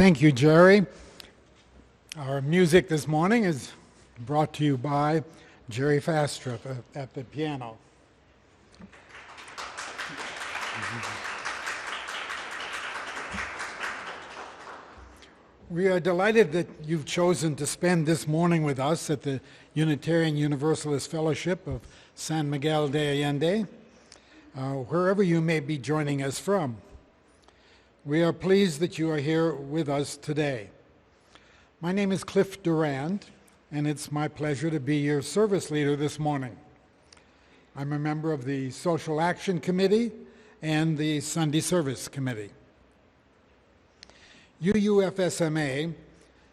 Thank you, Jerry. Our music this morning is brought to you by Jerry Fastrup at the piano. We are delighted that you've chosen to spend this morning with us at the Unitarian Universalist Fellowship of San Miguel de Allende, wherever you may be joining us from. We are pleased that you are here with us today. My name is Cliff Durand, and it's my pleasure to be your service leader this morning. I'm a member of the Social Action Committee and the Sunday Service Committee. UUFSMA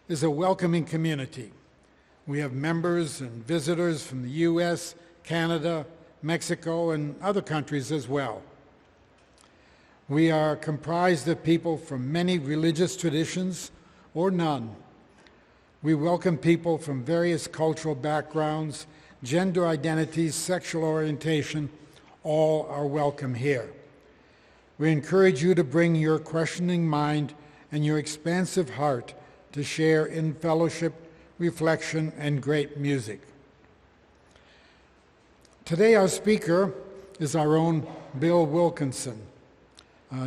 is a welcoming community. We have members and visitors from the US, Canada, Mexico, and other countries as well. We are comprised of people from many religious traditions or none. We welcome people from various cultural backgrounds, gender identities, sexual orientation. All are welcome here. We encourage you to bring your questioning mind and your expansive heart to share in fellowship, reflection, and great music. Today our speaker is our own Bill Wilkinson,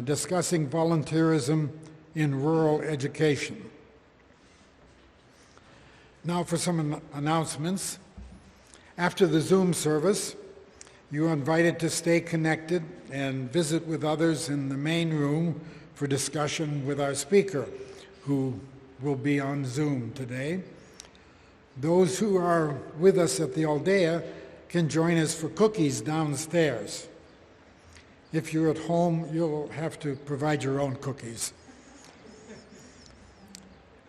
discussing volunteerism in rural education. Now for some announcements. After the Zoom service, you are invited to stay connected and visit with others in the main room for discussion with our speaker, who will be on Zoom today. Those who are with us at the Aldea can join us for cookies downstairs. If you're at home, you'll have to provide your own cookies.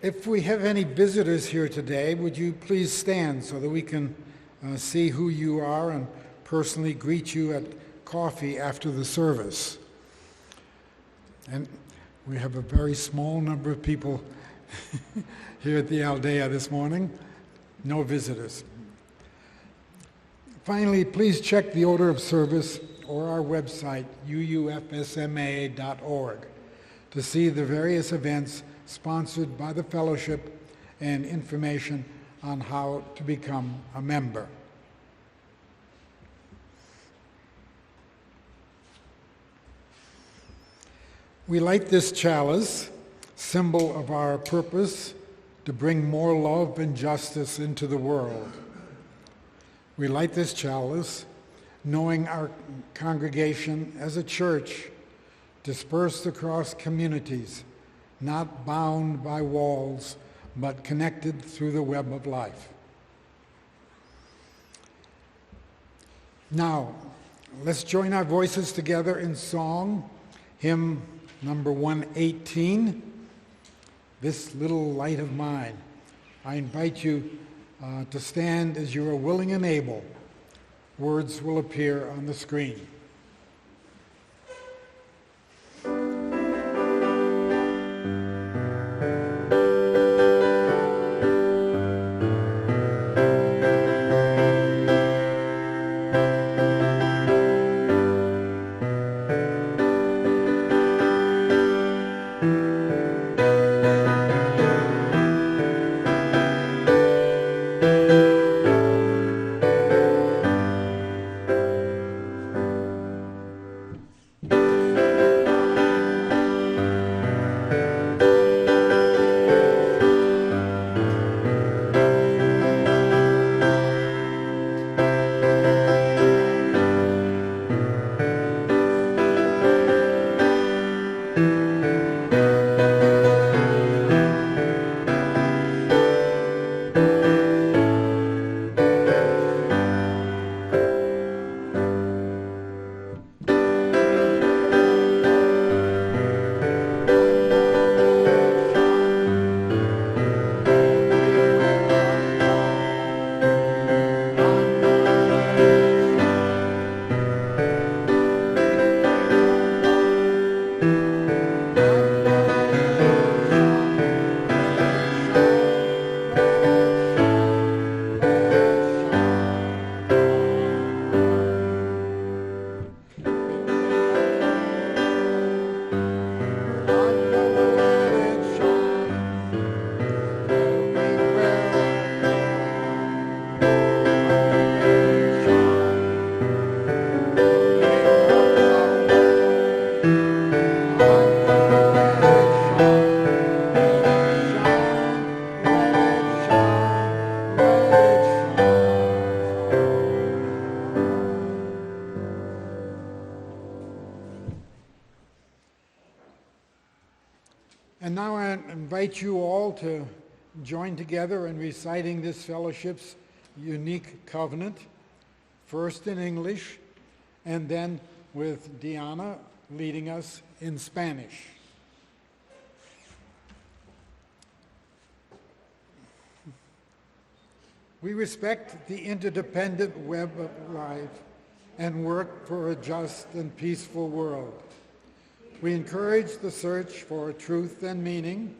If we have any visitors here today, would you please stand so that we can see who you are and personally greet you at coffee after the service. And we have a very small number of people here at the Aldea this morning. No visitors. Finally, please check the order of service or our website, UUFSMA.org, to see the various events sponsored by the fellowship and information on how to become a member. We light this chalice, symbol of our purpose to bring more love and justice into the world. We light this chalice knowing our congregation as a church dispersed across communities, not bound by walls, but connected through the web of life. Now, let's join our voices together in song, hymn number 118, This Little Light of Mine. I invite you to stand as you are willing and able. Words will appear on the screen. invite you all to join together in reciting this fellowship's unique covenant, first in English, and then with Diana leading us in Spanish. We respect the interdependent web of life and work for a just and peaceful world. We encourage the search for truth and meaning,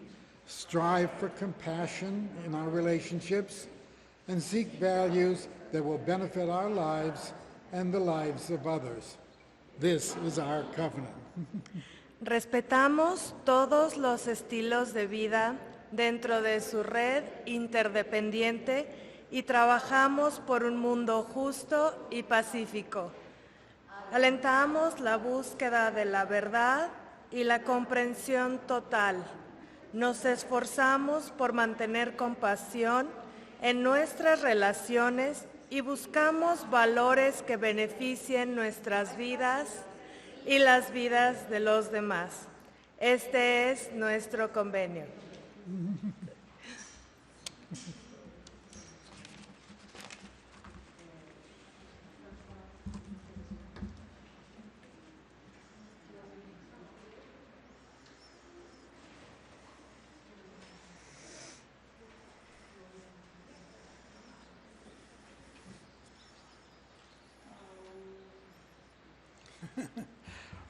strive for compassion in our relationships, and seek values that will benefit our lives and the lives of others. This is our covenant. Respetamos todos los estilos de vida dentro de su red interdependiente y trabajamos por un mundo justo y pacífico. Alentamos la búsqueda de la verdad y la comprensión total. Nos esforzamos por mantener compasión en nuestras relaciones y buscamos valores que beneficien nuestras vidas y las vidas de los demás. Este es nuestro convenio.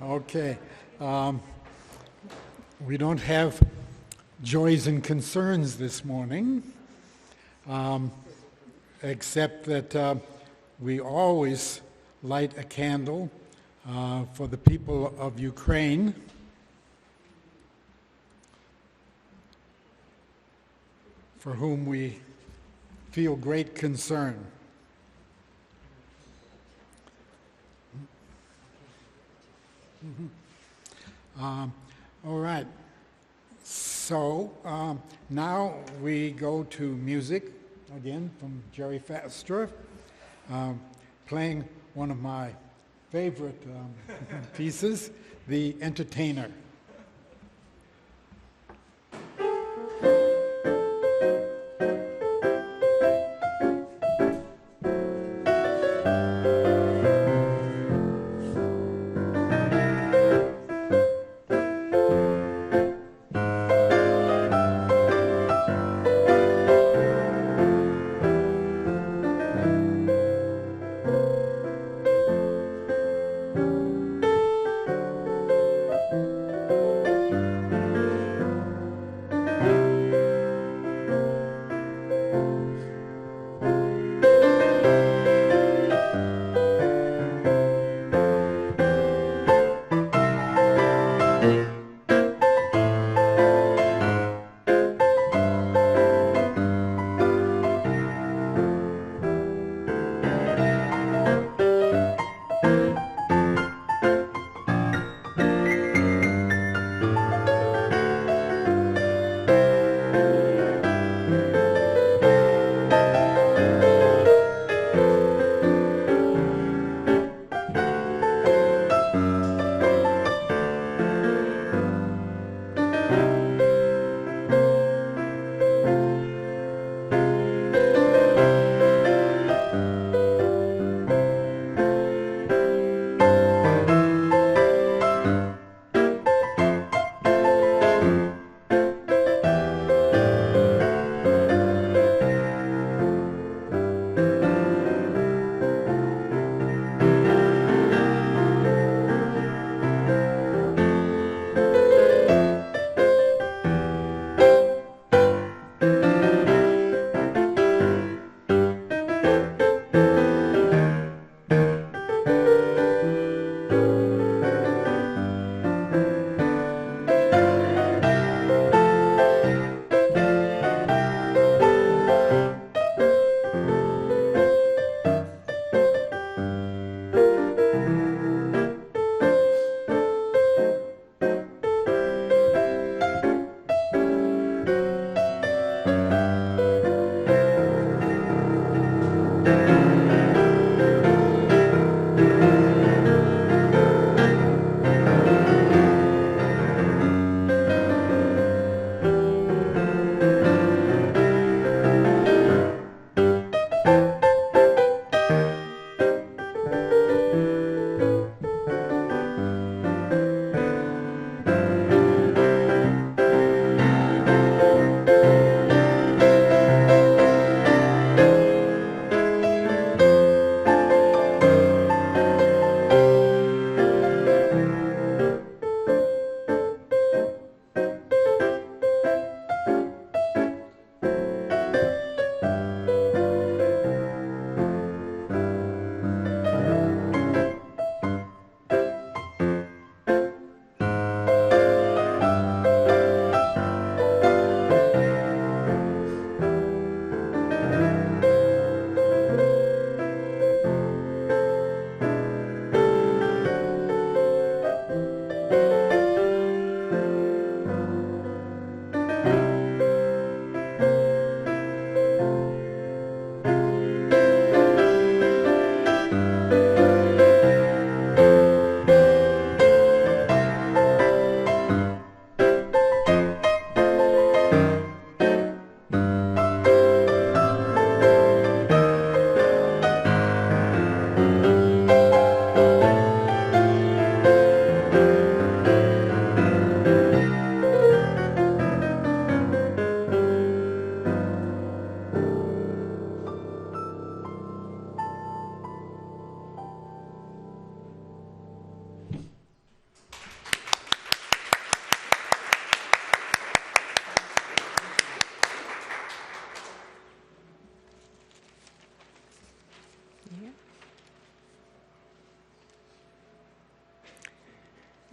Okay. We don't have joys and concerns this morning, except that we always light a candle for the people of Ukraine. For whom we feel great concern. All right, so now we go to music, again from Jerry Faster, playing one of my favorite pieces, The Entertainer.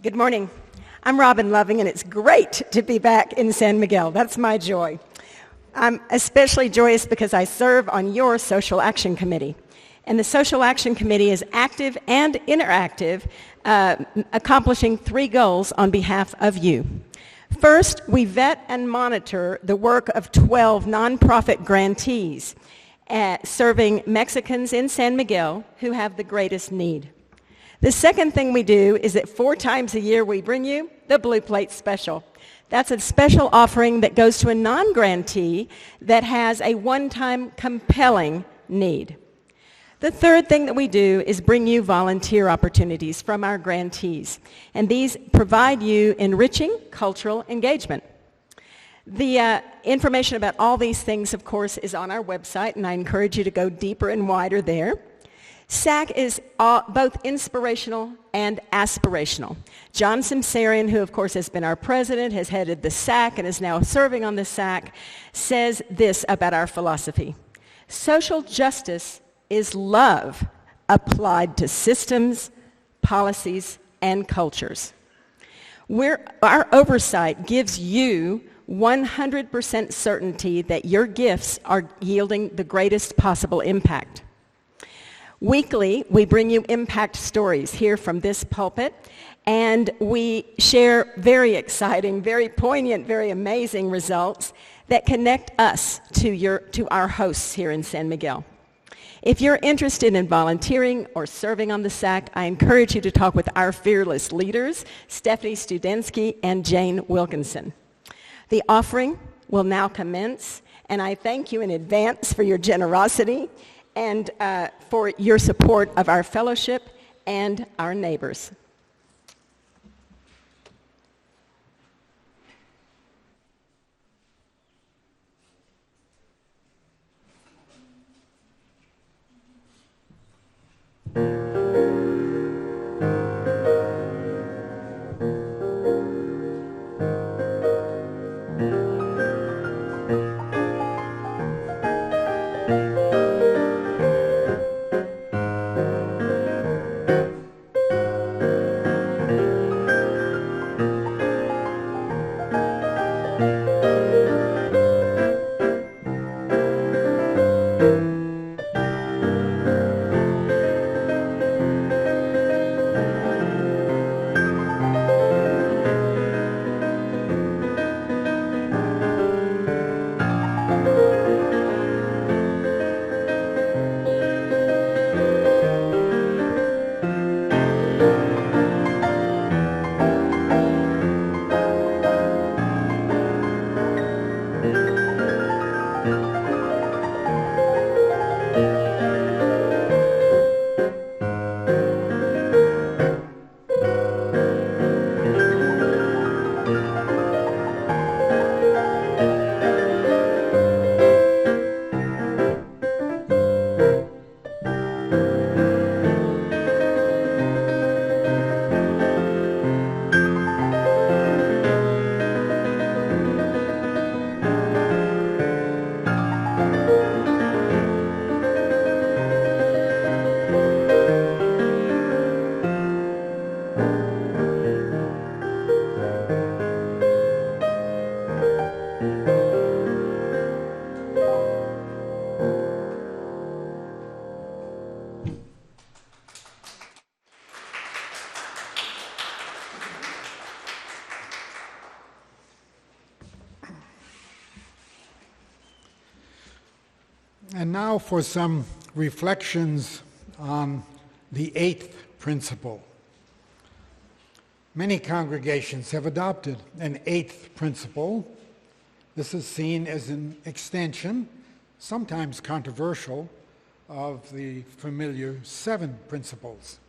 Good morning. I'm Robin Loving, and it's great to be back in San Miguel. That's my joy. I'm especially joyous because I serve on your Social Action Committee. And the Social Action Committee is active and interactive, accomplishing 3 goals on behalf of you. First, we vet and monitor the work of 12 nonprofit grantees serving Mexicans in San Miguel who have the greatest need. The second thing we do is that 4 times a year we bring you the Blue Plate Special. That's a special offering that goes to a non-grantee that has a one-time compelling need. The third thing that we do is bring you volunteer opportunities from our grantees, and these provide you enriching cultural engagement. The information about all these things, of course, is on our website, and I encourage you to go deeper and wider there. SAC is both inspirational and aspirational. John Simsarian, who of course has been our president, has headed the SAC and is now serving on the SAC, says this about our philosophy: social justice is love applied to systems, policies, and cultures. Our oversight gives you 100% certainty that your gifts are yielding the greatest possible impact. Weekly, we bring you impact stories here from this pulpit, and we share very exciting, very poignant, very amazing results that connect us to our hosts here in San Miguel. If you're interested in volunteering or serving on the SAC, I encourage you to talk with our fearless leaders, Stephanie Studensky and Jane Wilkinson. The offering will now commence, and I thank you in advance for your generosity and for your support of our fellowship and our neighbors. And now for some reflections on the 8th principle. Many congregations have adopted an 8th principle. This is seen as an extension, sometimes controversial, of the familiar 7 principles.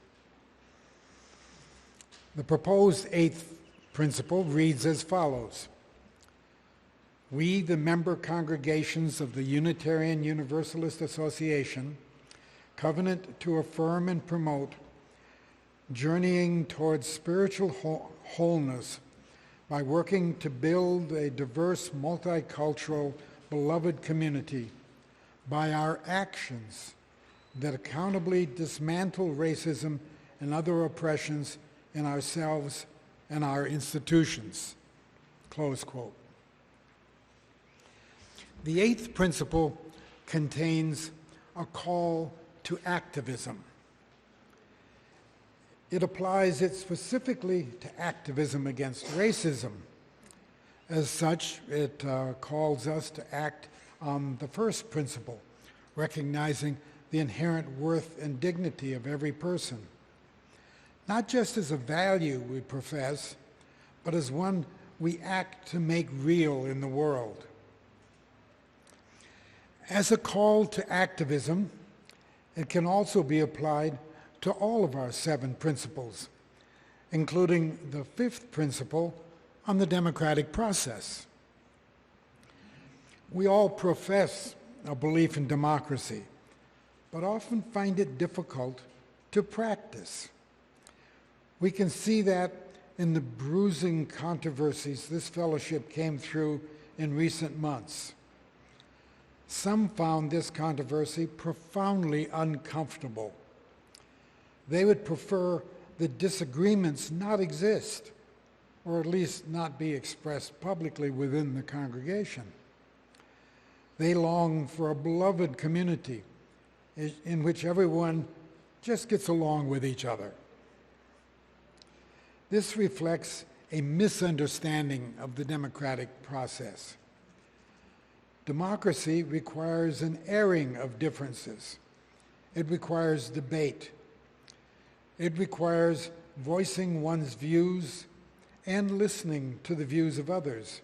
The proposed 8th principle reads as follows: we, the member congregations of the Unitarian Universalist Association, covenant to affirm and promote journeying towards spiritual wholeness by working to build a diverse, multicultural, beloved community by our actions that accountably dismantle racism and other oppressions in ourselves and our institutions. Close quote. The eighth principle contains a call to activism. It applies it specifically to activism against racism. As such, it calls us to act on the first principle, recognizing the inherent worth and dignity of every person, not just as a value we profess, but as one we act to make real in the world. As a call to activism, it can also be applied to all of our 7 principles, including the 5th principle on the democratic process. We all profess a belief in democracy, but often find it difficult to practice. We can see that in the bruising controversies this fellowship came through in recent months. Some found this controversy profoundly uncomfortable. They would prefer that disagreements not exist, or at least not be expressed publicly within the congregation. They long for a beloved community in which everyone just gets along with each other. This reflects a misunderstanding of the democratic process. Democracy requires an airing of differences. It requires debate. It requires voicing one's views and listening to the views of others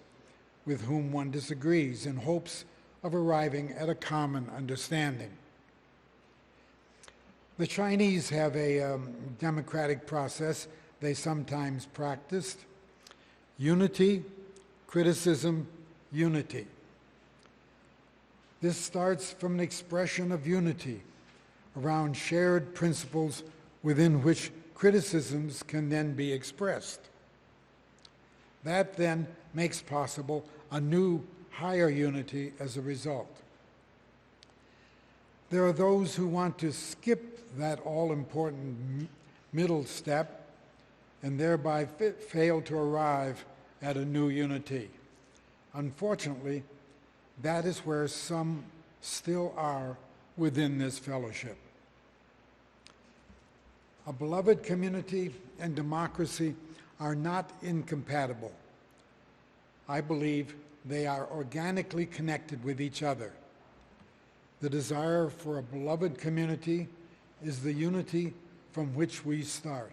with whom one disagrees in hopes of arriving at a common understanding. The Chinese have a democratic process they sometimes practiced: unity, criticism, unity. This starts from an expression of unity around shared principles within which criticisms can then be expressed. That then makes possible a new, higher unity as a result. There are those who want to skip that all-important middle step and thereby fail to arrive at a new unity. Unfortunately, that is where some still are within this fellowship. A beloved community and democracy are not incompatible. I believe they are organically connected with each other. The desire for a beloved community is the unity from which we start.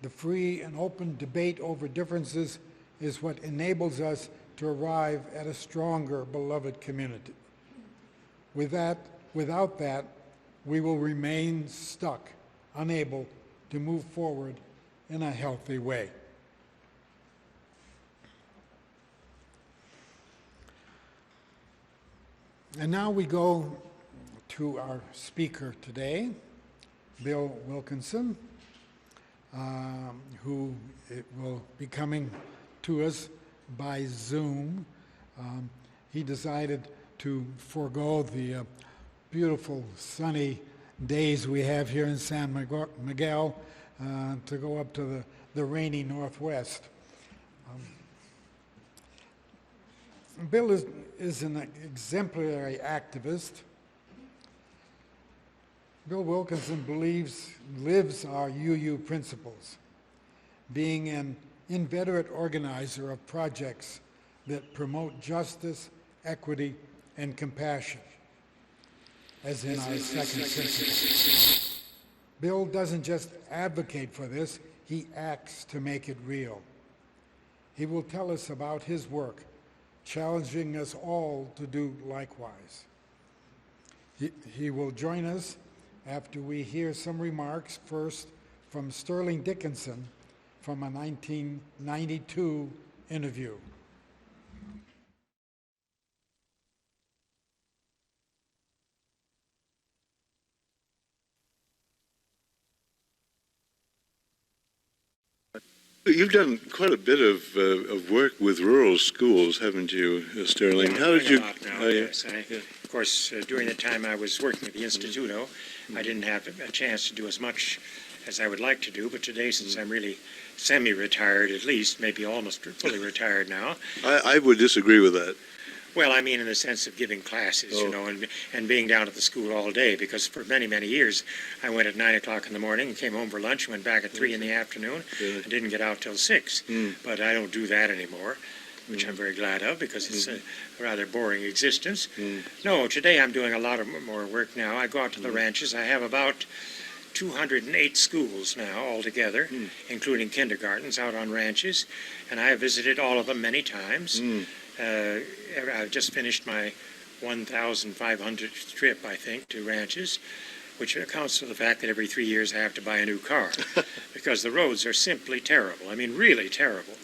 The free and open debate over differences is what enables us to arrive at a stronger beloved community. Without that, we will remain stuck, unable to move forward in a healthy way. And now we go to our speaker today, Bill Wilkinson, who will be coming to us by Zoom. He decided to forego the beautiful sunny days we have here in San Miguel to go up to the rainy Northwest. Bill is an exemplary activist. Bill Wilkinson lives our UU principles, being an inveterate organizer of projects that promote justice, equity, and compassion, as in our second principle. Bill doesn't just advocate for this, he acts to make it real. He will tell us about his work, challenging us all to do likewise. He will join us after we hear some remarks, first from Sterling Dickinson from a 1992 interview. You've done quite a bit of work with rural schools, haven't you, Sterling? Yeah, how did you? Yes. Of course, during the time I was working at the Instituto, I didn't have a chance to do as much as I would like to do, but today, since I'm really semi-retired at least, maybe almost fully retired now. I would disagree with that. Well, I mean in the sense of giving classes, you know, and being down at the school all day, because for many, many years I went at 9 o'clock in the morning and came home for lunch, went back at 3 in the afternoon, and didn't get out till 6. But I don't do that anymore, which I'm very glad of, because it's a rather boring existence. No, today I'm doing a lot of more work now. I go out to the ranches. I have about 208 schools now altogether, including kindergartens out on ranches, and I have visited all of them many times. I've just finished my 1,500th trip, I think, to ranches, which accounts for the fact that every 3 years I have to buy a new car, because the roads are simply terrible. I mean, really terrible.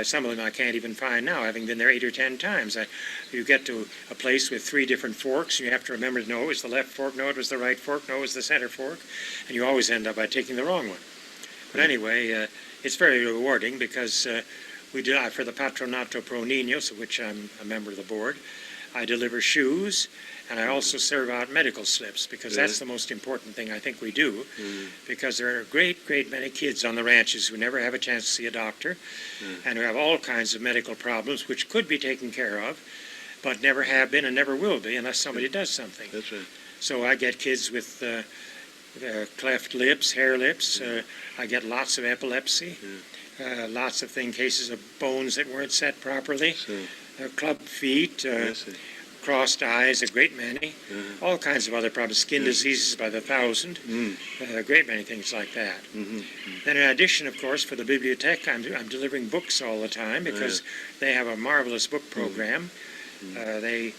Some of them I can't even find now, having been there 8 or 10 times. You get to a place with 3 different forks, and you have to remember, no, it was the left fork, no, it was the right fork, no, it was the center fork, and you always end up by taking the wrong one. But anyway, it's very rewarding, because we do, for the Patronato Pro Niños, of which I'm a member of the board, I deliver shoes, and I also serve out medical slips, because that's the most important thing I think we do, because there are a great, great many kids on the ranches who never have a chance to see a doctor, and who have all kinds of medical problems which could be taken care of, but never have been and never will be unless somebody does something. That's right. So I get kids with cleft lips, hair lips, I get lots of epilepsy, lots of cases of bones that weren't set properly, club feet, crossed eyes, a great many, all kinds of other problems, skin diseases by the thousand, a great many things like that. Then in addition, of course, for the bibliothèque, I'm delivering books all the time, because they have a marvelous book program. They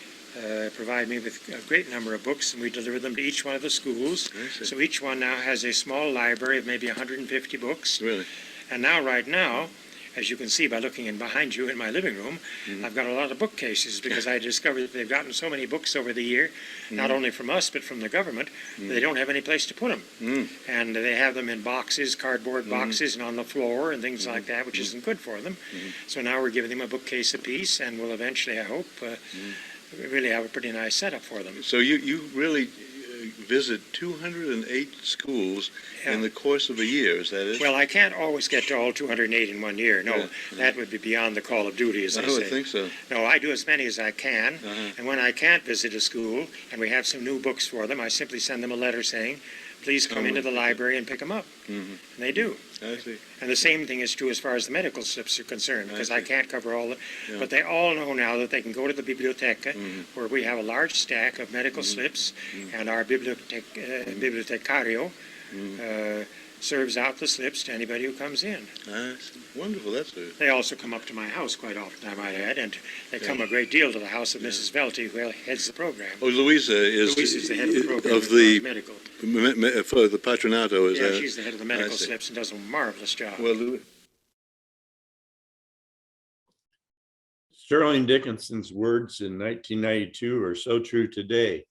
provide me with a great number of books, and we deliver them to each one of the schools. So each one now has a small library of maybe 150 books. Really? And now, right now, as you can see by looking in behind you in my living room, I've got a lot of bookcases, because I discovered that they've gotten so many books over the year, not only from us, but from the government, they don't have any place to put them. And they have them in boxes, cardboard boxes, and on the floor and things like that, which isn't good for them. So now we're giving them a bookcase apiece, and we'll eventually, I hope, really have a pretty nice setup for them. So you really visit 208 schools in the course of a year, is that it? Well, I can't always get to all 208 in 1 year. No, that would be beyond the call of duty, as they say. I would think so. No, I do as many as I can, and when I can't visit a school and we have some new books for them, I simply send them a letter saying, please come into the library and pick them up. And they do. I see. And the same thing is true as far as the medical slips are concerned, because I can't cover all the, but they all know now that they can go to the biblioteca, where we have a large stack of medical slips, and our bibliotecario serves out the slips to anybody who comes in. Wonderful, that's it. They also come up to my house quite often, I might add, and they come a great deal to the house of Mrs. Velty, who heads the program. Oh, Louisa is the head of the program of the medical. For the Patronato, is that? She's the head of the medical slips and does a marvelous job. Well, Sterling Dickinson's words in 1992 are so true today.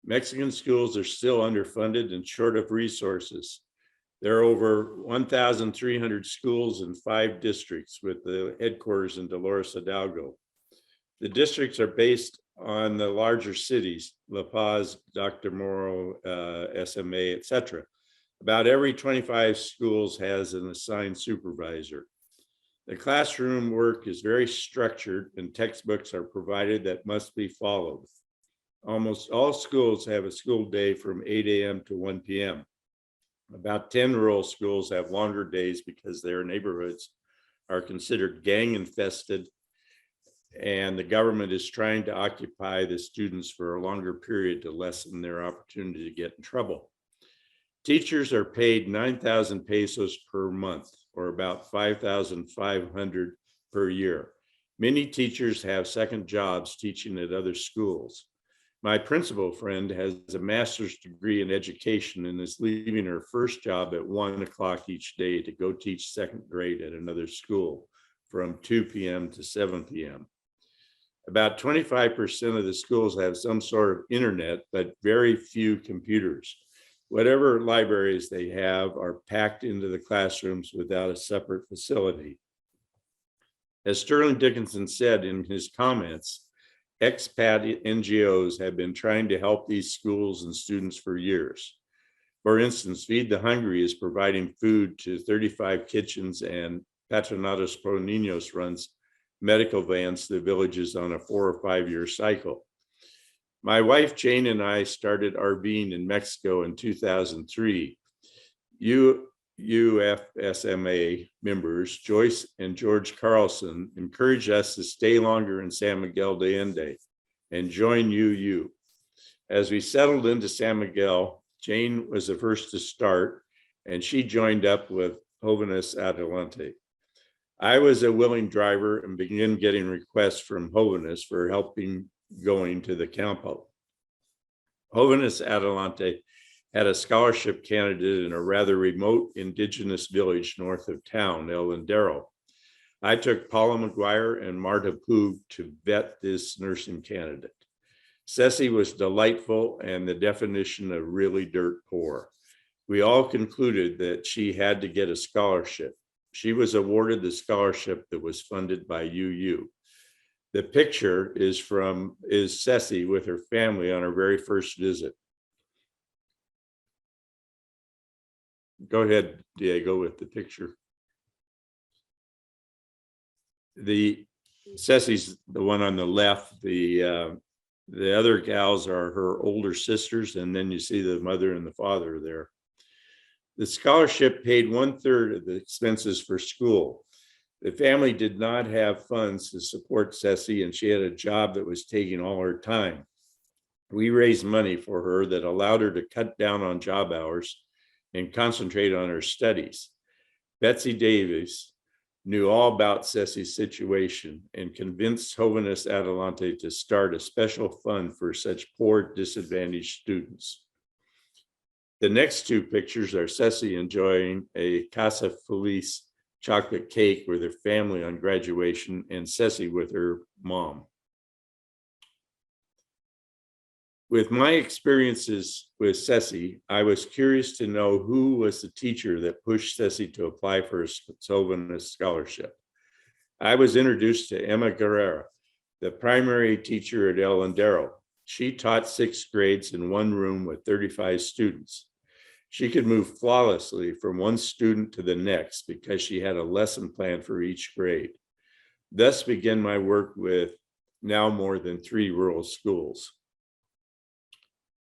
Mexican schools are still underfunded and short of resources. There are over 1,300 schools in 5 districts, with the headquarters in Dolores Hidalgo. The districts are based on the larger cities, La Paz, Dr. Moro, SMA, etc. About every 25 schools has an assigned supervisor. The classroom work is very structured, and textbooks are provided that must be followed. Almost all schools have a school day from 8 a.m. to 1 p.m. About 10 rural schools have longer days because their neighborhoods are considered gang infested, and the government is trying to occupy the students for a longer period to lessen their opportunity to get in trouble. Teachers are paid 9,000 pesos per month, or about 5,500 per year. Many teachers have second jobs teaching at other schools. My principal friend has a master's degree in education and is leaving her first job at 1 o'clock each day to go teach second grade at another school from 2 p.m. to 7 p.m. About 25% of the schools have some sort of internet, but very few computers. Whatever libraries they have are packed into the classrooms without a separate facility. As Sterling Dickinson said in his comments, expat NGOs have been trying to help these schools and students for years. For instance, Feed the Hungry is providing food to 35 kitchens, and Patronatos Pro Niños runs medical vans to the villages on a 4 or 5 year cycle. My wife Jane and I started RVing in Mexico in 2003. UUFSMA members Joyce and George Carlson encouraged us to stay longer in San Miguel de Allende and join UU. As we settled into San Miguel, Jane was the first to start, and she joined up with Jóvenes Adelante. I was a willing driver and began getting requests from Jóvenes for helping going to the campo. Jóvenes Adelante had a scholarship candidate in a rather remote indigenous village north of town, El Lindero. I took Paula McGuire and Marta Poog to vet this nursing candidate. Ceci was delightful and the definition of really dirt poor. We all concluded that she had to get a scholarship. She was awarded the scholarship that was funded by UU. The picture is Ceci with her family on her very first visit. Go ahead, Diego, with the picture. Ceci's the one on the left. The other gals are her older sisters, and then you see the mother and the father there. The scholarship paid 1/3 of the expenses for school. The family did not have funds to support Ceci, and she had a job that was taking all her time. We raised money for her that allowed her to cut down on job hours and concentrate on her studies. Betsy Davis knew all about Ceci's situation and convinced Jóvenes Adelante to start a special fund for such poor, disadvantaged students. The next two pictures are Ceci enjoying a Casa Feliz chocolate cake with her family on graduation, and Ceci with her mom. With my experiences with Ceci, I was curious to know who was the teacher that pushed Ceci to apply for a Jóvenes scholarship. I was introduced to Emma Guerrera, the primary teacher at El Lindero. She taught 6 grades in one room with 35 students. She could move flawlessly from one student to the next because she had a lesson plan for each grade. Thus began my work with now more than 3 rural schools.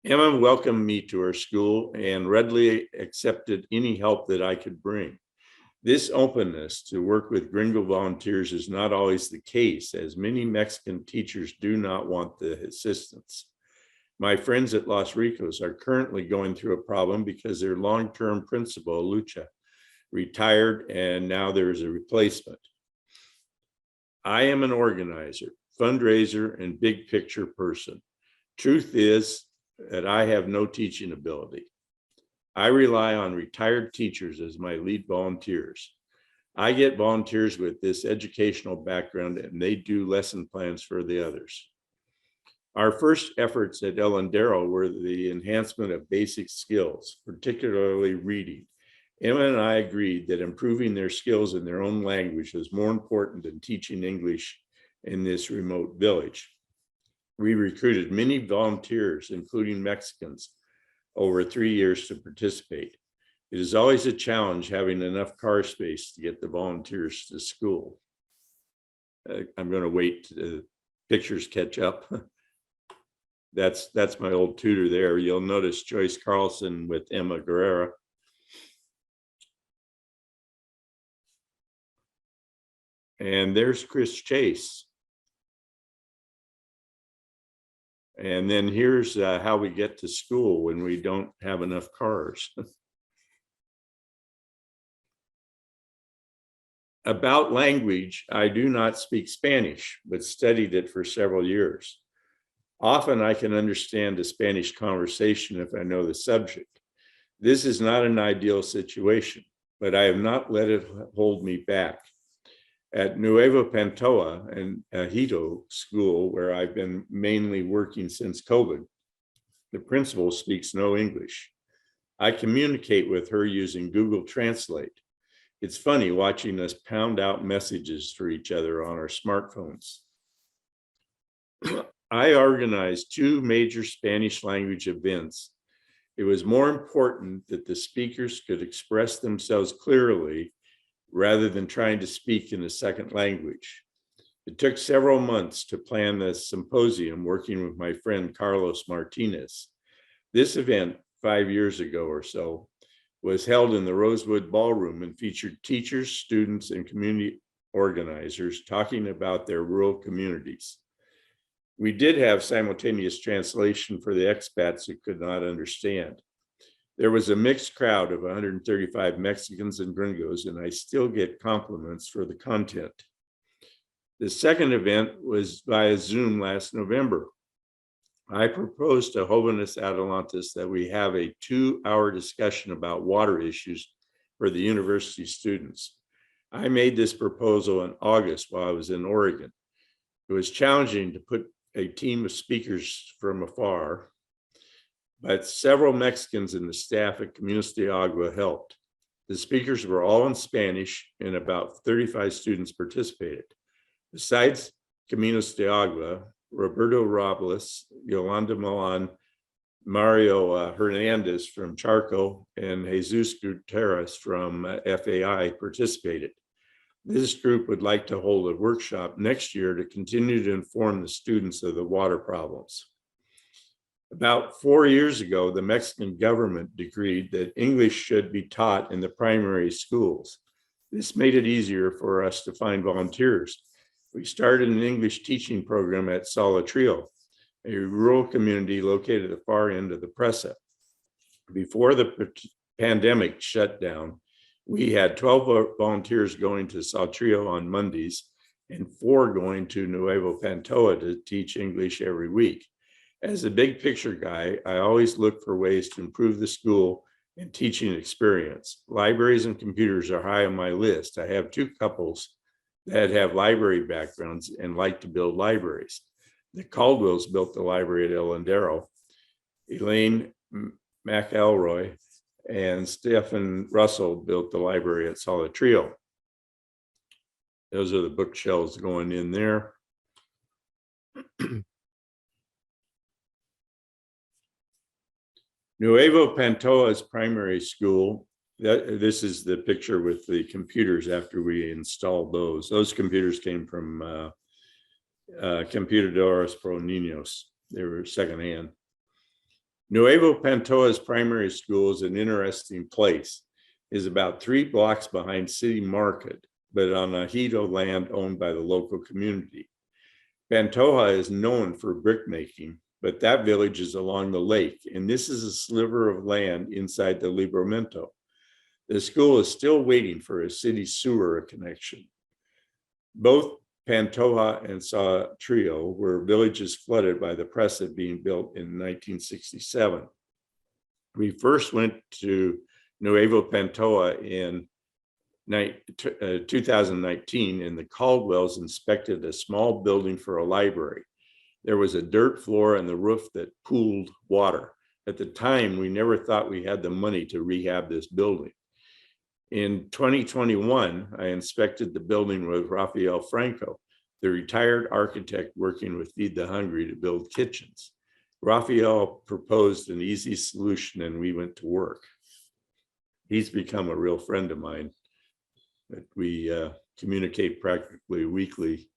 Emma welcomed me to her school and readily accepted any help that I could bring. This openness to work with gringo volunteers is not always the case, as many Mexican teachers do not want the assistance. My friends at Los Ricos are currently going through a problem because their long-term principal, Lucha, retired, and now there's a replacement. I am an organizer, fundraiser, and big picture person. Truth is that I have no teaching ability. I rely on retired teachers as my lead volunteers. I get volunteers with this educational background, and they do lesson plans for the others. Our first efforts at El Lindero were the enhancement of basic skills, particularly reading. Emma and I agreed that improving their skills in their own language was more important than teaching English in this remote village. We recruited many volunteers, including Mexicans, over 3 years to participate. It is always a challenge having enough car space to get the volunteers to school. I'm going to wait till the pictures catch up. That's my old tutor there. You'll notice Joyce Carlson with Emma Guerrera. And there's Chris Chase. And then here's how we get to school when we don't have enough cars. About language, I do not speak Spanish, but studied it for several years. Often I can understand a Spanish conversation if I know the subject. This is not an ideal situation, but I have not let it hold me back. At Nuevo Pantoa and Ajito School, where I've been mainly working since COVID, the principal speaks no English. I communicate with her using Google Translate. It's funny watching us pound out messages for each other on our smartphones. I organized 2 major Spanish language events It was more important that the speakers could express themselves clearly rather than trying to speak in a second language. It took several months to plan the symposium working with my friend Carlos Martinez. This event, 5 years ago or so, was held in the Rosewood Ballroom and featured teachers, students, and community organizers talking about their rural communities. We did have simultaneous translation for the expats who could not understand. There was a mixed crowd of 135 Mexicans and gringos, and I still get compliments for the content. The second event was via Zoom last November. I proposed to Jóvenes Adelantes that we have a 2-hour discussion about water issues for the university students. I made this proposal in August while I was in Oregon. It was challenging to put a team of speakers from afar, but several Mexicans in the staff at Comunas de Agua helped. The speakers were all in Spanish and about 35 students participated. Besides Comunas de Agua, Roberto Robles, Yolanda Milan, Mario Hernandez from Charco, and Jesus Gutierrez from FAI participated. This group would like to hold a workshop next year to continue to inform the students of the water problems. About 4 years ago, the Mexican government decreed that English should be taught in the primary schools. This made it easier for us to find volunteers. We started an English teaching program at Salatrio, a rural community located at the far end of the Presa. Before the pandemic shut down, we had 12 volunteers going to Salatrio on Mondays and 4 going to Nuevo Pantoja to teach English every week. As a big picture guy, I always look for ways to improve the school and teaching experience. Libraries and computers are high on my list. I have 2 couples that have library backgrounds and like to build libraries. The Caldwells built the library at El Lindero. Elaine McElroy and Stephen Russell built the library at Salatrio. Those are the bookshelves going in there. Nuevo Pantoja's primary school, this is the picture with the computers after we installed those. Those computers came from Computadoras Pro Niños. They were secondhand. Nuevo Pantoja's primary school is an interesting place. It is about 3 blocks behind City Market, but on ejido land owned by the local community. Pantoja is known for brick making, but that village is along the lake, and this is a sliver of land inside the Libramento. The school is still waiting for a city sewer connection. Both Pantoja and Salatrio were villages flooded by the Presa being built in 1967. We first went to Nuevo Pantoja in 2019, and the Caldwells inspected a small building for a library. There was a dirt floor and the roof that pooled water. At the time, we never thought we had the money to rehab this building. In 2021, I inspected the building with Rafael Franco, the retired architect working with Feed the Hungry to build kitchens. Rafael proposed an easy solution and we went to work. He's become a real friend of mine that we communicate practically weekly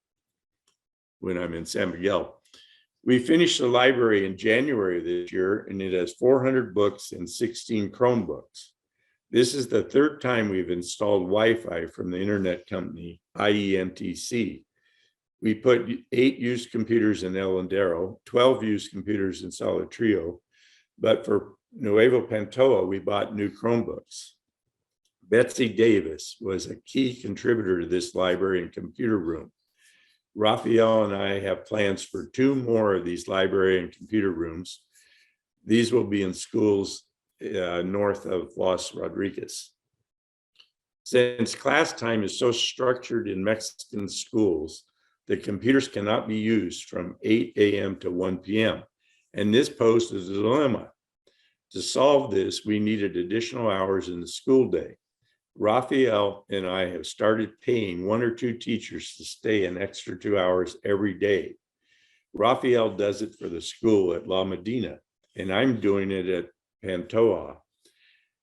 when I'm in San Miguel. We finished the library in January of this year, and it has 400 books and 16 Chromebooks. This is the 3rd time we've installed Wi-Fi from the internet company, IENTC. We put 8 used computers in El Lindero, 12 used computers in Salatrio, but for Nuevo Pantoja, we bought new Chromebooks. Betsy Davis was a key contributor to this library and computer room. Rafael and I have plans for 2 more of these library and computer rooms. These will be in schools north of Los Rodriguez. Since class time is so structured in Mexican schools, the computers cannot be used from 8 a.m. to 1 p.m. And this poses a dilemma. To solve this, we needed additional hours in the school day. Rafael and I have started paying 1 or 2 teachers to stay an extra 2 hours every day. Rafael does it for the school at La Medina, and I'm doing it at Pantoja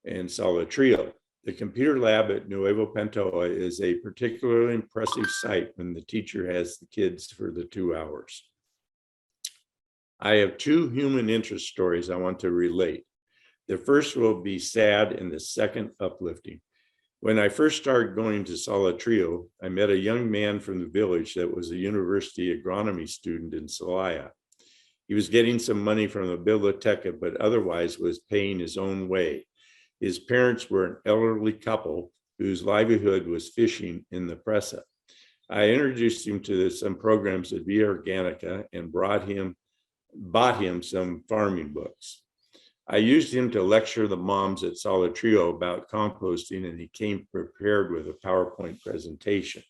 and Salatrio. The computer lab at Nuevo Pantoja is a particularly impressive sight when the teacher has the kids for the 2 hours. I have 2 human interest stories I want to relate. The first will be sad and the second uplifting. When I first started going to Salatrio, I met a young man from the village that was a university agronomy student in Celaya. He was getting some money from the biblioteca, but otherwise was paying his own way. His parents were an elderly couple whose livelihood was fishing in the presa. I introduced him to some programs at Via Organica and bought him some farming books. I used him to lecture the moms at Salatrio about composting, and he came prepared with a PowerPoint presentation.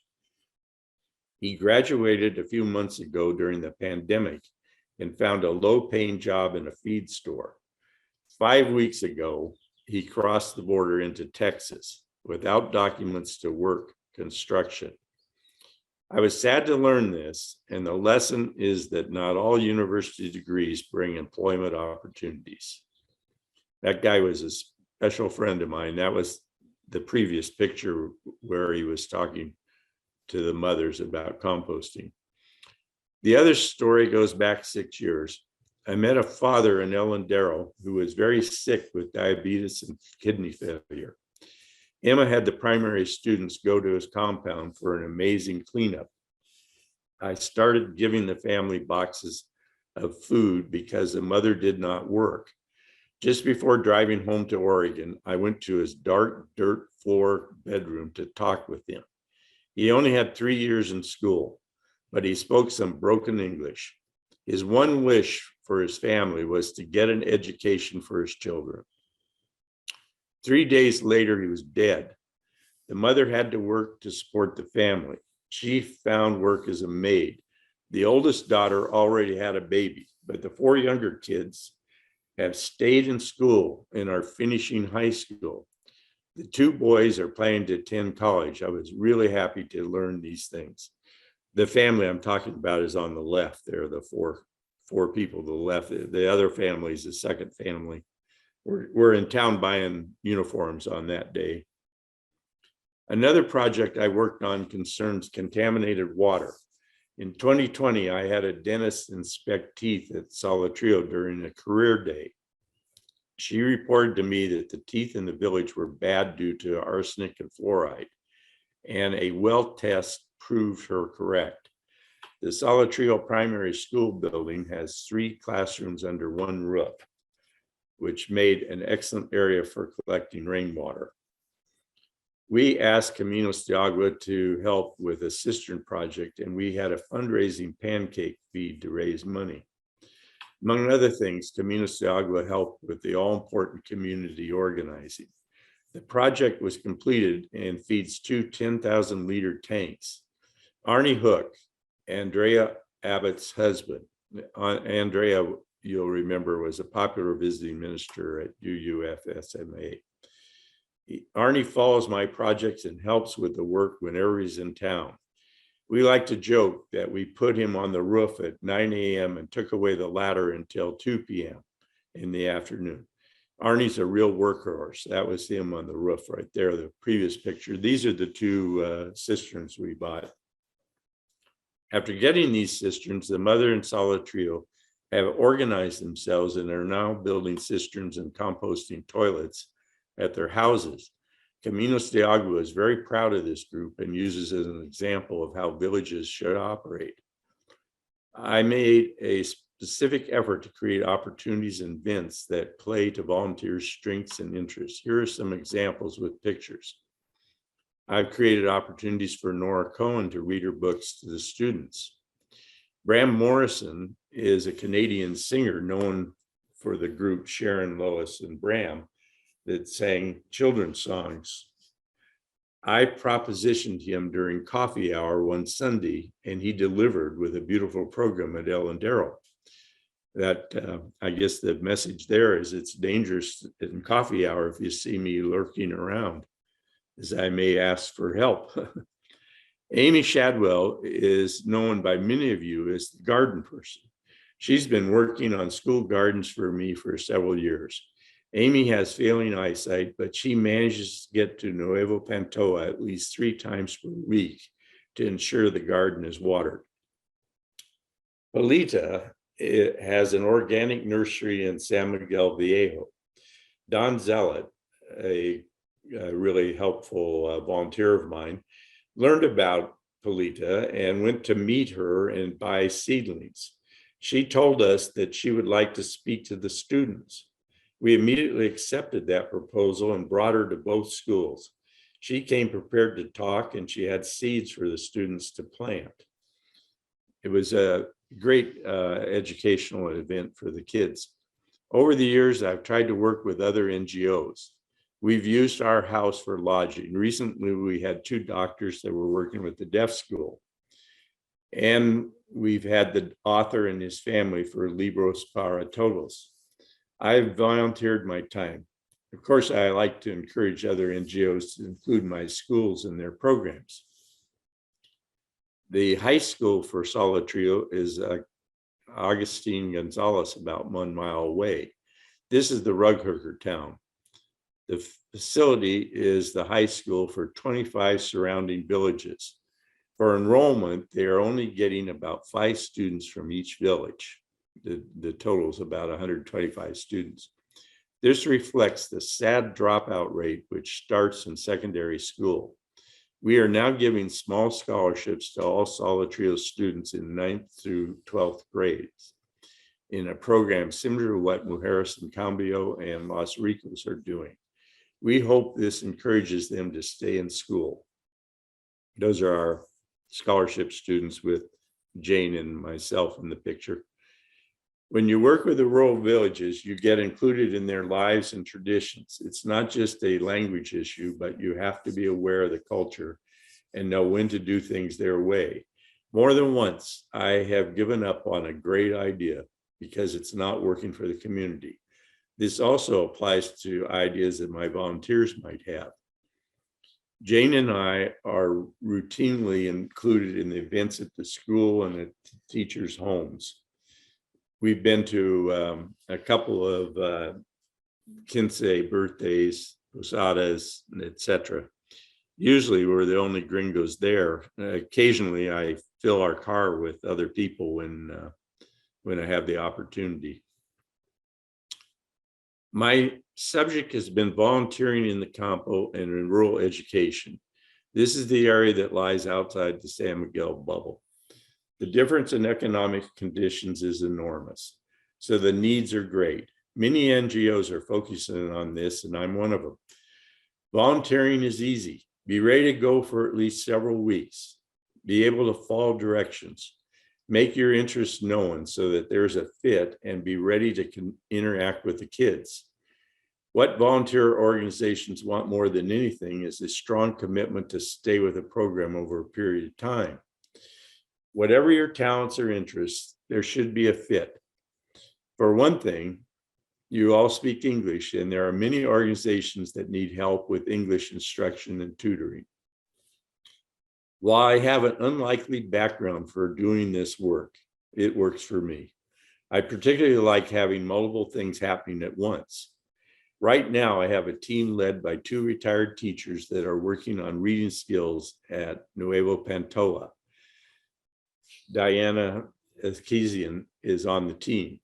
He graduated a few months ago during the pandemic and found a low-paying job in a feed store. 5 weeks ago, he crossed the border into Texas without documents to work construction. I was sad to learn this, and the lesson is that not all university degrees bring employment opportunities. That guy was a special friend of mine. That was the previous picture where he was talking to the mothers about composting. The other story goes back 6 years. I met a father in Allende who was very sick with diabetes and kidney failure. Emma had the primary students go to his compound for an amazing cleanup. I started giving the family boxes of food because the mother did not work. Just before driving home to Oregon, I went to his dark dirt floor bedroom to talk with him. He only had 3 years in school, but he spoke some broken English. His one wish for his family was to get an education for his children. 3 days later, he was dead. The mother had to work to support the family. She found work as a maid. The oldest daughter already had a baby, but the 4 younger kids have stayed in school and are finishing high school. The 2 boys are planning to attend college. I was really happy to learn these things. The family I'm talking about is on the left. There are the four people to the left. The other family is the second family. We're in town buying uniforms on that day. Another project I worked on concerns contaminated water. In 2020, I had a dentist inspect teeth at Salatrio during a career day. She reported to me that the teeth in the village were bad due to arsenic and fluoride, and a well test proved her correct. The Salatrio Primary School building has 3 classrooms under one roof, which made an excellent area for collecting rainwater. We asked Caminos de Agua to help with a cistern project, and we had a fundraising pancake feed to raise money. Among other things, Caminos de Agua helped with the all-important community organizing. The project was completed and feeds 2 10,000-liter tanks. Arnie Hook, Andrea Abbott's husband. Andrea, you'll remember, was a popular visiting minister at UUFSMA. Arnie follows my projects and helps with the work whenever he's in town. We like to joke that we put him on the roof at 9 a.m. and took away the ladder until 2 p.m. in the afternoon. Arnie's a real workhorse. That was him on the roof right there, the previous picture. These are the 2 cisterns we bought. After getting these cisterns, the mother and Salatrio have organized themselves and are now building cisterns and composting toilets at their houses. Caminos de Agua is very proud of this group and uses it as an example of how villages should operate. I made a specific effort to create opportunities and events that play to volunteers' strengths and interests. Here are some examples with pictures. I've created opportunities for Nora Cohen to read her books to the students. Bram Morrison is a Canadian singer known for the group Sharon, Lois, and Bram that sang children's songs. I propositioned him during coffee hour one Sunday, and he delivered with a beautiful program at Allende. That I guess the message there is it's dangerous in coffee hour if you see me lurking around, as I may ask for help. Amy Shadwell is known by many of you as the garden person. She's been working on school gardens for me for several years. Amy has failing eyesight, but she manages to get to Nuevo Pantoa at least 3 times per week to ensure the garden is watered. Polita has an organic nursery in San Miguel Viejo. Don Zealot, a really helpful volunteer of mine, learned about Polita and went to meet her and buy seedlings. She told us that she would like to speak to the students. We immediately accepted that proposal and brought her to both schools. She came prepared to talk, and she had seeds for the students to plant. It was a great educational event for the kids. Over the years, I've tried to work with other NGOs. We've used our house for lodging. Recently, we had 2 doctors that were working with the deaf school. And we've had the author and his family for Libros para Todos. I've volunteered my time. Of course, I like to encourage other NGOs to include my schools in their programs. The high school for Solitrio is Augustine Gonzalez, about 1 mile away. This is the rug hooker town. The facility is the high school for 25 surrounding villages. For enrollment, they are only getting about 5 students from each village. The total is about 125 students. This reflects the sad dropout rate, which starts in secondary school. We are now giving small scholarships to all Solitrio students in 9th through 12th grades in a program similar to what Mujeres en Cambio and Los Ricos are doing. We hope this encourages them to stay in school. Those are our scholarship students with Jane and myself in the picture. When you work with the rural villages, you get included in their lives and traditions. It's not just a language issue, but you have to be aware of the culture and know when to do things their way. More than once, I have given up on a great idea because it's not working for the community. This also applies to ideas that my volunteers might have. Jane and I are routinely included in the events at the school and at teachers' homes. We've been to a couple of quince birthdays, posadas, etc. Usually we're the only gringos there. Occasionally I fill our car with other people when I have the opportunity. My subject has been volunteering in the campo and in rural education. This is the area that lies outside the San Miguel bubble. The difference in economic conditions is enormous, so the needs are great. Many NGOs are focusing on this, and I'm one of them. Volunteering is easy. Be ready to go for at least several weeks. Be able to follow directions. Make your interests known so that there's a fit, and be ready to interact with the kids. What volunteer organizations want more than anything is a strong commitment to stay with a program over a period of time. Whatever your talents or interests, there should be a fit. For one thing, you all speak English, and there are many organizations that need help with English instruction and tutoring. While I have an unlikely background for doing this work, it works for me. I particularly like having multiple things happening at once. Right now, I have a team led by 2 retired teachers that are working on reading skills at Nuevo Pantoa. Diana Ezkizian is on the team.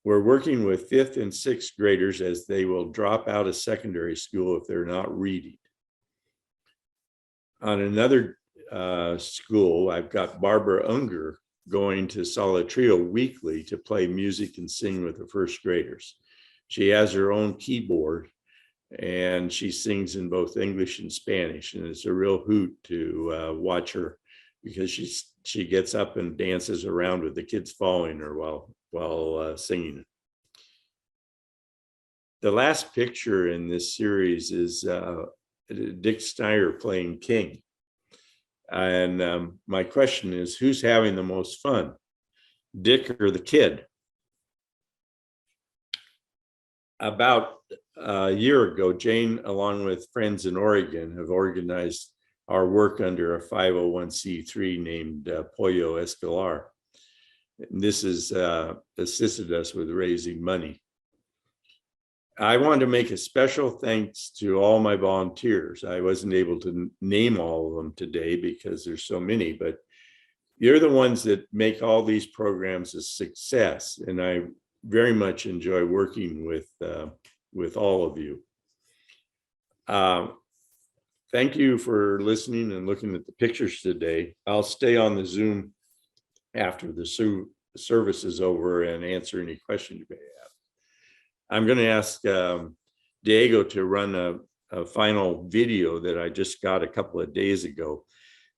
We're working with 5th and 6th graders as they will drop out of secondary school if they're not reading. On another school, I've got Barbara Unger going to Solitrio weekly to play music and sing with the 1st graders. She has her own keyboard and she sings in both English and Spanish, and it's a real hoot to watch her because she gets up and dances around with the kids following her while singing. The last picture in this series is Dick Steiner playing King. And my question is, who's having the most fun, Dick or the kid? About a year ago, Jane, along with friends in Oregon, have organized our work under a 501c3 named Apoyo Escolar. And this has assisted us with raising money. I wanted to make a special thanks to all my volunteers. I wasn't able to name all of them today because there's so many, but you're the ones that make all these programs a success. And I very much enjoy working with all of you. Thank you for listening and looking at the pictures today. I'll stay on the Zoom after the service is over and answer any questions you may have. I'm going to ask Diego to run a final video that I just got a couple of days ago.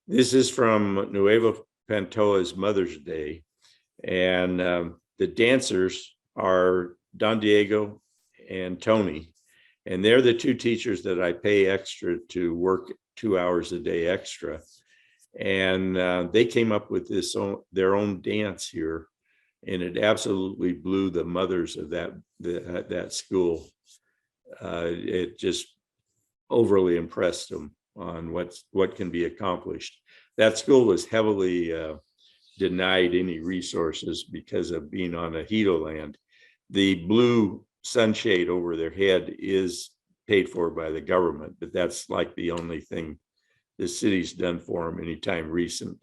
This is from Nueva Pantoja's Mother's Day, and the dancers are Don Diego and Tony, and they're the two teachers that I pay extra to work 2 hours a day extra. And they came up with their own dance here, and it absolutely blew the mothers of that school. It just overly impressed them on what can be accomplished. That school was heavily denied any resources because of being on a Ejido land. The blue sunshade over their head is paid for by the government, but that's like the only thing the city's done for them anytime recent.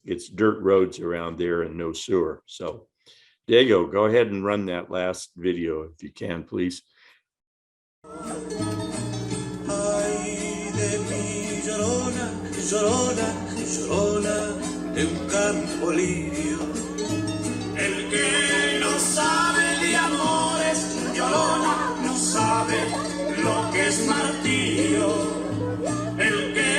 It's dirt roads around there and no sewer. So Diego, go ahead and run that last video if you can, please. Ay de mi llorona, llorona, llorona de un campo lirio. El que no sabe de amores, llorona, no sabe lo que es martirio. El que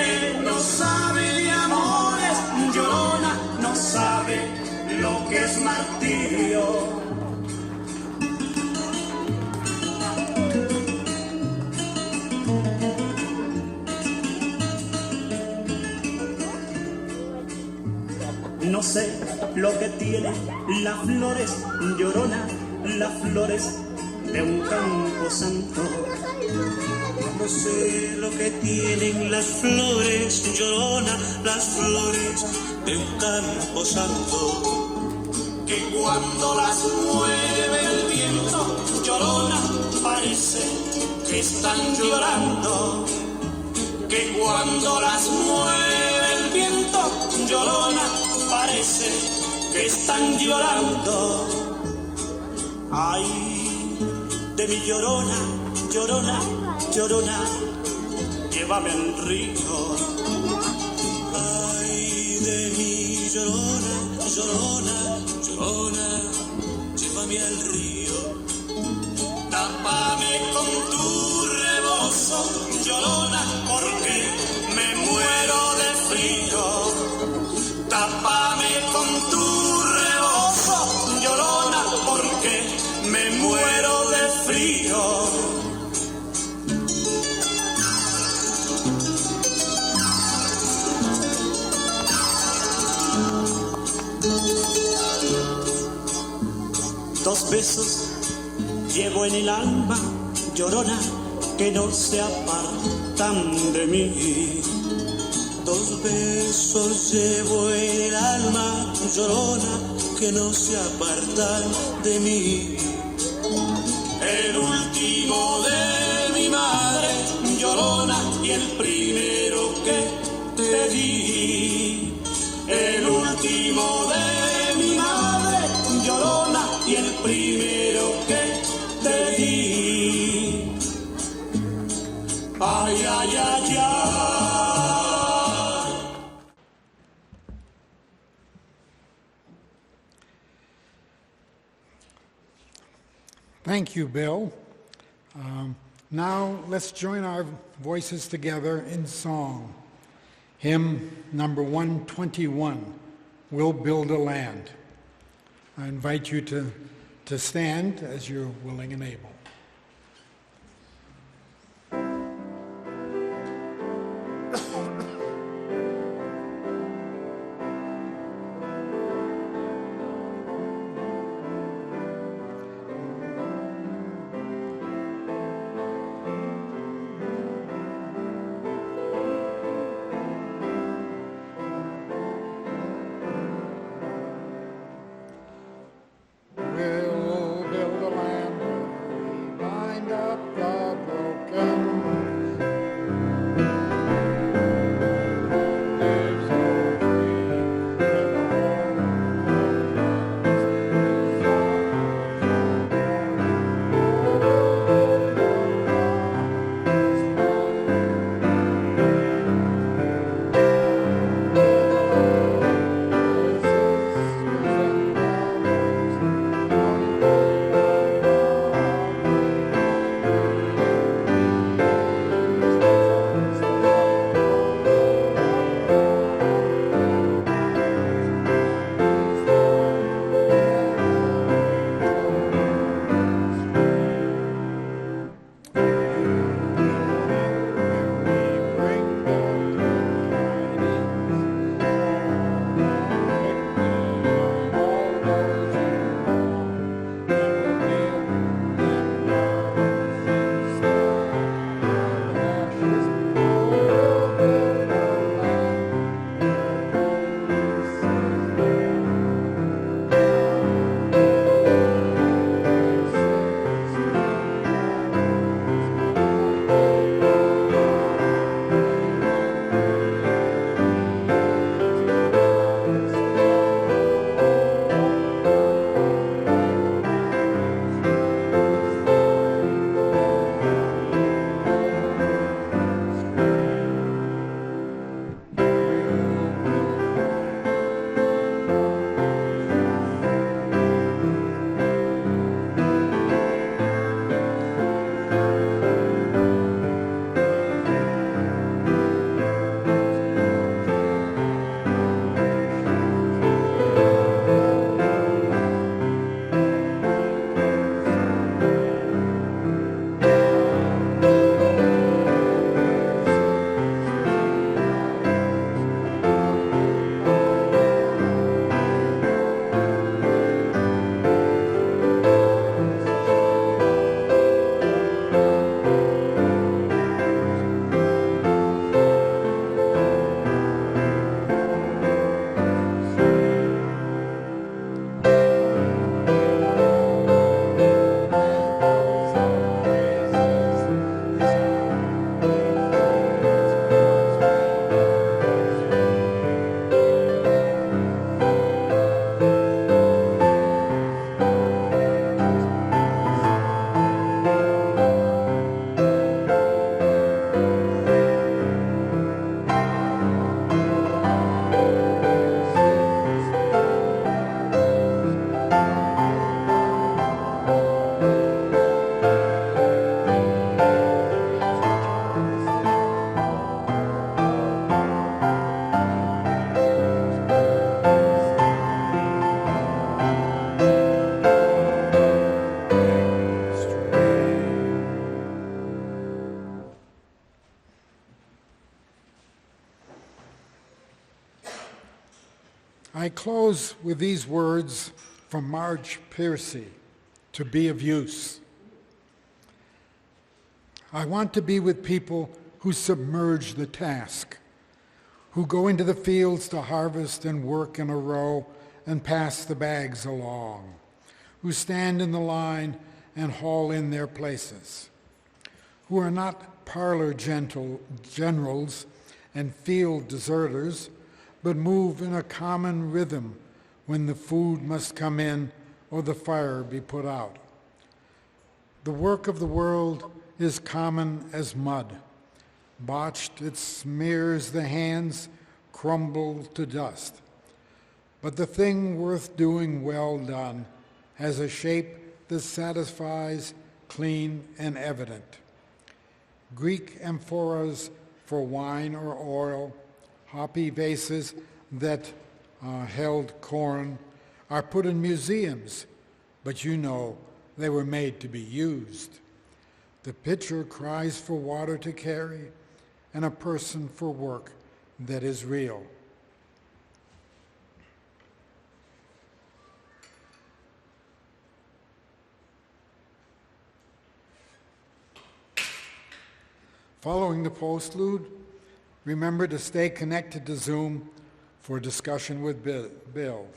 no sabe de amores, llorona, no sabe lo que es martirio. No sé lo que tiene las flores, llorona, las flores de un campo santo. No sé lo que tienen las flores, llorona, las flores de un campo santo. Que cuando las mueve el viento, llorona, parece que están llorando. Que cuando las mueve el viento, llorona, parece que están llorando. Ay, de mi llorona, llorona, llorona, llévame al río. Ay, de mi llorona, llorona, llorona, llévame al río. Tápame con tu rebozo, llorona, porque me muero de frío. Tápame con tu rebozo, llorona, porque me muero de frío. Dos besos llevo en el alma, llorona, que no se apartan de mí. Dos besos llevo en el alma, llorona, que no se apartan de mí. El último de mi madre, llorona, y el primero que te di. El último de mi madre, llorona, y el primero que te di. Ay, ay, ay, ay. Thank you, Bill. Now let's join our voices together in song. Hymn number 121, We'll Build a Land. I invite you to stand as you're willing and able. We'll build a land I close with these words from Marge Piercy, to be of use. I want to be with people who submerge the task, who go into the fields to harvest and work in a row and pass the bags along, who stand in the line and haul in their places, who are not parlor generals and field deserters, but move in a common rhythm when the food must come in or the fire be put out. The work of the world is common as mud. Botched, it smears the hands, crumble to dust. But the thing worth doing well done has a shape that satisfies, clean and evident. Greek amphoras for wine or oil, hoppy vases that held corn, are put in museums, but you know they were made to be used. The pitcher cries for water to carry, and a person for work that is real. Following the postlude, remember to stay connected to Zoom for discussion with Bill.